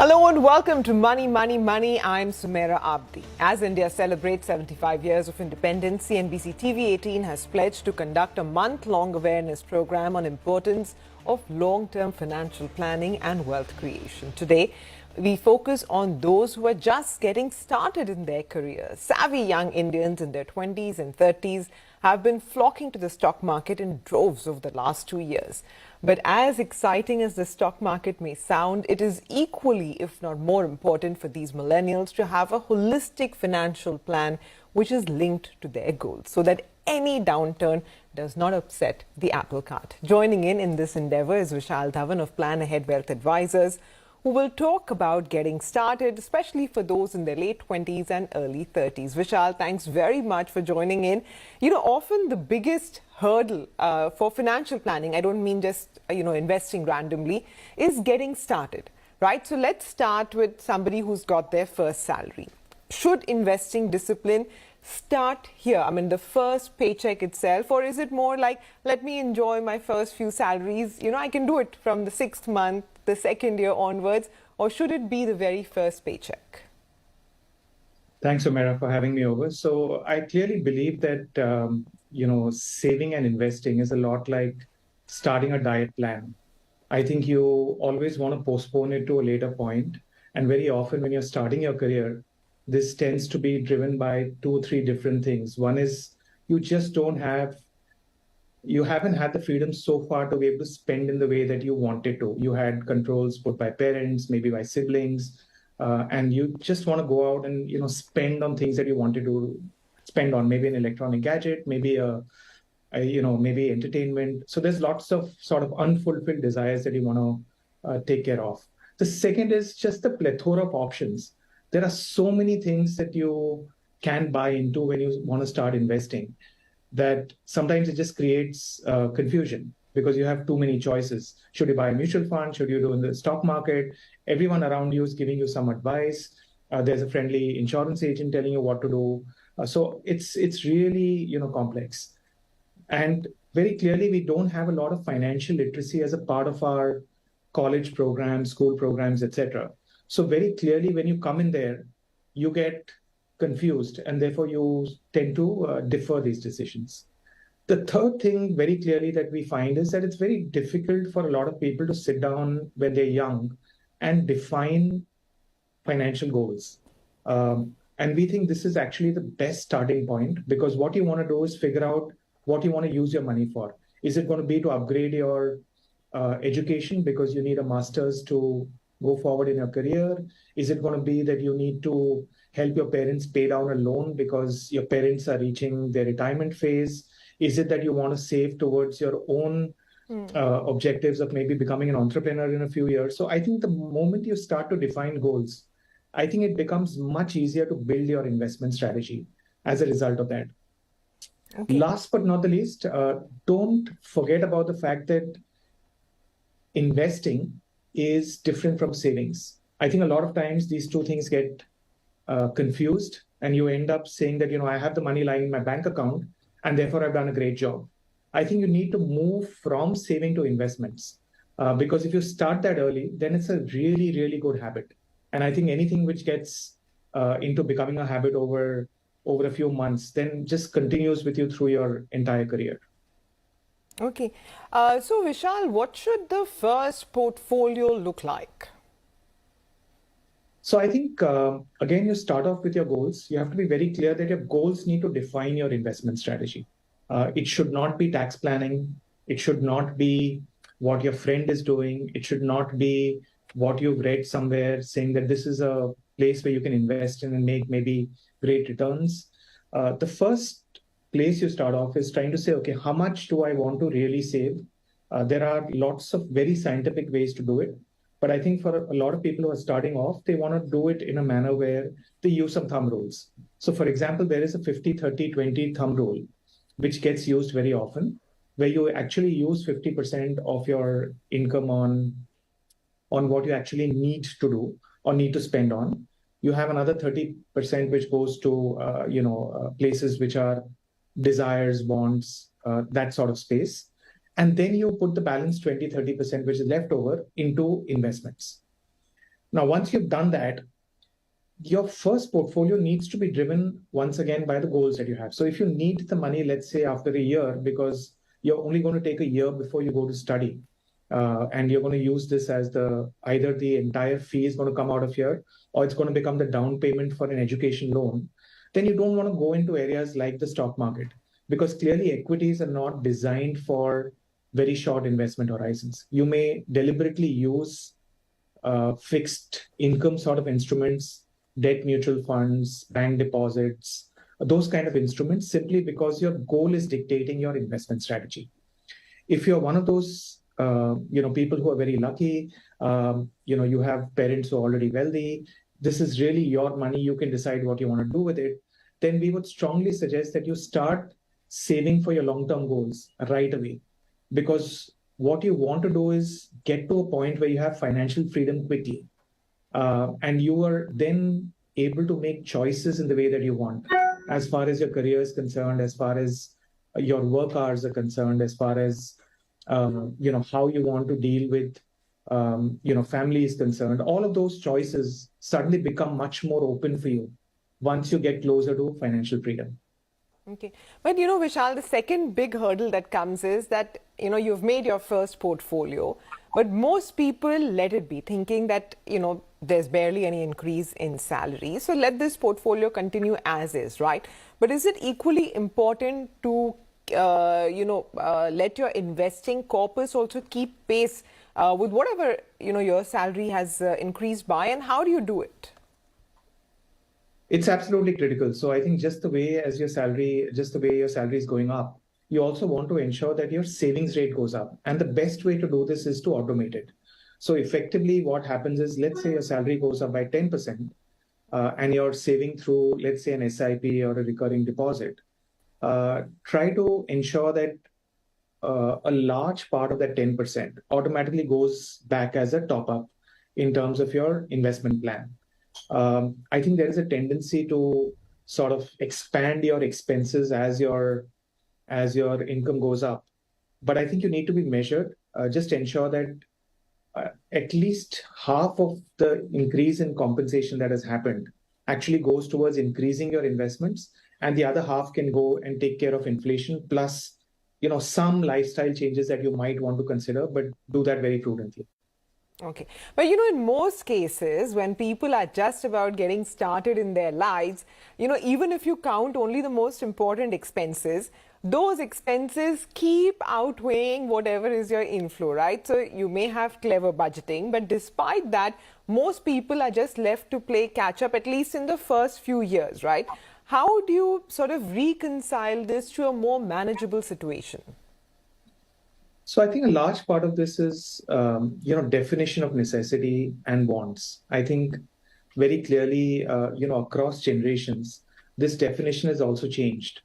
Hello and welcome to Money, Money, Money. I'm Sumaira Abdi. As India celebrates 75 years of independence, CNBC-TV18 has pledged to conduct a month-long awareness program on importance of long-term financial planning and wealth creation. Today, we focus on those who are just getting started in their careers. Savvy young Indians in their 20s and 30s have been flocking to the stock market in droves over the last 2 years. But as exciting as the stock market may sound, it is equally, if not more important for these millennials to have a holistic financial plan which is linked to their goals so that any downturn does not upset the apple cart. Joining in this endeavor is Vishal Dhawan of Plan Ahead Wealth Advisors, who will talk about getting started, especially for those in their late 20s and early 30s. Vishal, thanks very much for joining in. Often the biggest hurdle for financial planning, I don't mean just, investing randomly, is getting started, right? So let's start with somebody who's got their first salary. Should investing discipline start here? I mean, the first paycheck itself, or is it more like, let me enjoy my first few salaries? I can do it from the 6th month, the 2nd year onwards, or should it be the very first paycheck? Thanks, Sumaira, for having me over. So I clearly believe that, saving and investing is a lot like starting a diet plan. I think you always want to postpone it to a later point. And very often when you're starting your career, this tends to be driven by 2 or 3 different things. One is you just you haven't had the freedom so far to be able to spend in the way that you wanted to. You had controls put by parents, maybe by siblings, and you just want to go out and spend on things that you wanted to spend on, maybe an electronic gadget, maybe maybe entertainment. So there's lots of sort of unfulfilled desires that you want to take care of. The second is just the plethora of options. There are so many things that you can buy into when you want to start investing that sometimes it just creates confusion because you have too many choices. Should you buy a mutual fund? Should you do in the stock market? Everyone around you is giving you some advice. There's a friendly insurance agent telling you what to do. So it's really complex. And very clearly, we don't have a lot of financial literacy as a part of our college programs, school programs, etc. So very clearly, when you come in there, you get confused, and therefore you tend to defer these decisions. The third thing very clearly that we find is that it's very difficult for a lot of people to sit down when they're young and define financial goals. And we think this is actually the best starting point because what you want to do is figure out what you want to use your money for. Is it going to be to upgrade your education because you need a master's to go forward in your career? Is it going to be that you need to help your parents pay down a loan because your parents are reaching their retirement phase? Is it that you want to save towards your own objectives of maybe becoming an entrepreneur in a few years? So I think the moment you start to define goals, I think it becomes much easier to build your investment strategy as a result of that. Okay. Last but not the least, don't forget about the fact that investing is different from savings. I think a lot of times these two things get confused and you end up saying that, I have the money lying in my bank account and therefore I've done a great job. I think you need to move from saving to investments because if you start that early, then it's a really, really good habit. And I think anything which gets into becoming a habit over a few months, then just continues with you through your entire career. Okay. So Vishal, what should the first portfolio look like? So I think, again, you start off with your goals. You have to be very clear that your goals need to define your investment strategy. It should not be tax planning. It should not be what your friend is doing. It should not be what you've read somewhere saying that this is a place where you can invest in and make maybe great returns. The first place you start off is trying to say, okay, how much do I want to really save? There are lots of very scientific ways to do it. But I think for a lot of people who are starting off, they want to do it in a manner where they use some thumb rules. So for example, there is a 50-30-20 thumb rule, which gets used very often, where you actually use 50% of your income on what you actually need to do or need to spend on. You have another 30% which goes to places which are desires, wants, that sort of space. And then you put the balance 20-30%, which is left over, into investments. Now, once you've done that, your first portfolio needs to be driven once again by the goals that you have. So if you need the money, let's say after a year, because you're only going to take a year before you go to study, and you're going to use this as either the entire fee is going to come out of here, or it's going to become the down payment for an education loan, then you don't want to go into areas like the stock market, because clearly equities are not designed for very short investment horizons. You may deliberately use fixed income sort of instruments, debt mutual funds, bank deposits, those kind of instruments, simply because your goal is dictating your investment strategy. If you're one of those people who are very lucky, you have parents who are already wealthy, this is really your money, you can decide what you want to do with it, then we would strongly suggest that you start saving for your long-term goals right away. Because what you want to do is get to a point where you have financial freedom quickly. And you are then able to make choices in the way that you want, as far as your career is concerned, as far as your work hours are concerned, as far as how you want to deal with family is concerned. All of those choices suddenly become much more open for you once you get closer to financial freedom. Okay. But Vishal, the second big hurdle that comes is that, you've made your first portfolio, but most people let it be, thinking that, there's barely any increase in salary. So let this portfolio continue as is, right? But is it equally important to, let your investing corpus also keep pace with whatever, your salary has increased by, and how do you do it? It's absolutely critical. So I think just the way your salary is going up, you also want to ensure that your savings rate goes up. And the best way to do this is to automate it. So effectively what happens is, let's say your salary goes up by 10%, and you're saving through, let's say, an SIP or a recurring deposit. Try to ensure that a large part of that 10% automatically goes back as a top up in terms of your investment plan. I think there is a tendency to sort of expand your expenses as your income goes up. But I think you need to be measured. Just ensure that at least half of the increase in compensation that has happened actually goes towards increasing your investments, and the other half can go and take care of inflation, plus some lifestyle changes that you might want to consider, but do that very prudently. Okay. But in most cases, when people are just about getting started in their lives, even if you count only the most important expenses, those expenses keep outweighing whatever is your inflow, right? So you may have clever budgeting, but despite that, most people are just left to play catch up, at least in the first few years, right? How do you sort of reconcile this to a more manageable situation? So I think a large part of this is, definition of necessity and wants. I think very clearly, across generations, this definition has also changed.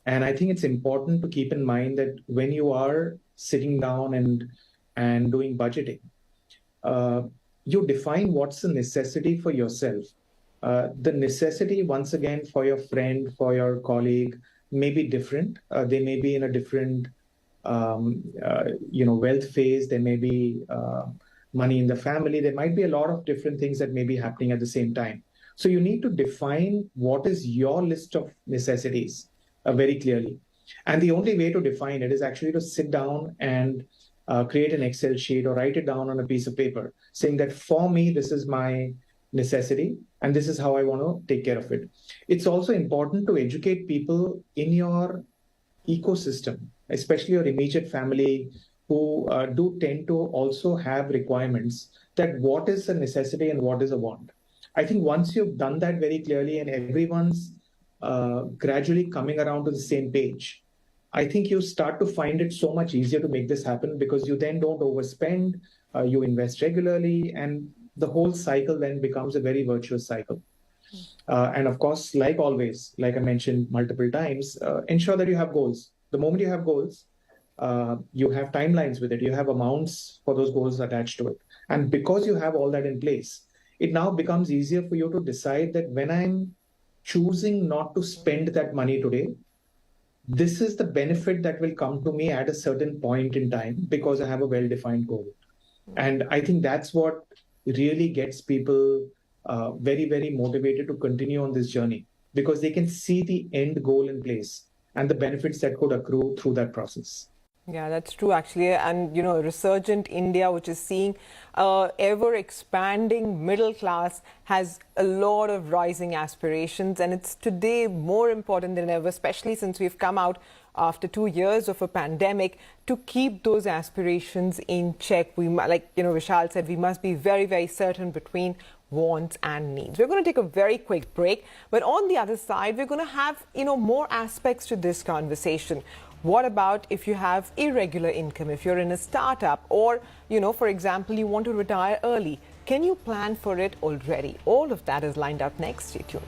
And I think it's important to keep in mind that when you are sitting down and doing budgeting, you define what's the necessity for yourself. The necessity, once again, for your friend, for your colleague, may be different. They may be in a different wealth phase. There may be money in the family. There might be a lot of different things that may be happening at the same time. So you need to define what is your list of necessities very clearly. And the only way to define it is actually to sit down and create an Excel sheet or write it down on a piece of paper, saying that for me, this is my necessity and this is how I want to take care of it. It's also important to educate people in your ecosystem, especially your immediate family, who do tend to also have requirements, that what is a necessity and what is a want. I think once you've done that very clearly and everyone's gradually coming around to the same page, I think you start to find it so much easier to make this happen, because you then don't overspend, you invest regularly, and the whole cycle then becomes a very virtuous cycle. And of course, like always, like I mentioned multiple times, ensure that you have goals. The moment you have goals, you have timelines with it, you have amounts for those goals attached to it. And because you have all that in place, it now becomes easier for you to decide that when I'm choosing not to spend that money today, this is the benefit that will come to me at a certain point in time because I have a well-defined goal. And I think that's what really gets people very, very motivated to continue on this journey because they can see the end goal in place and the benefits that could accrue through that process. Yeah, that's true, actually. And, resurgent India, which is seeing ever expanding middle class, has a lot of rising aspirations. And it's today more important than ever, especially since we've come out after 2 years of a pandemic, to keep those aspirations in check. We, like, Vishal said, we must be very, very certain between wants and needs. We're going to take a very quick break. But on the other side, we're going to have, more aspects to this conversation. What about if you have irregular income, if you're in a startup, or, for example, you want to retire early? Can you plan for it already? All of that is lined up next. Stay tuned.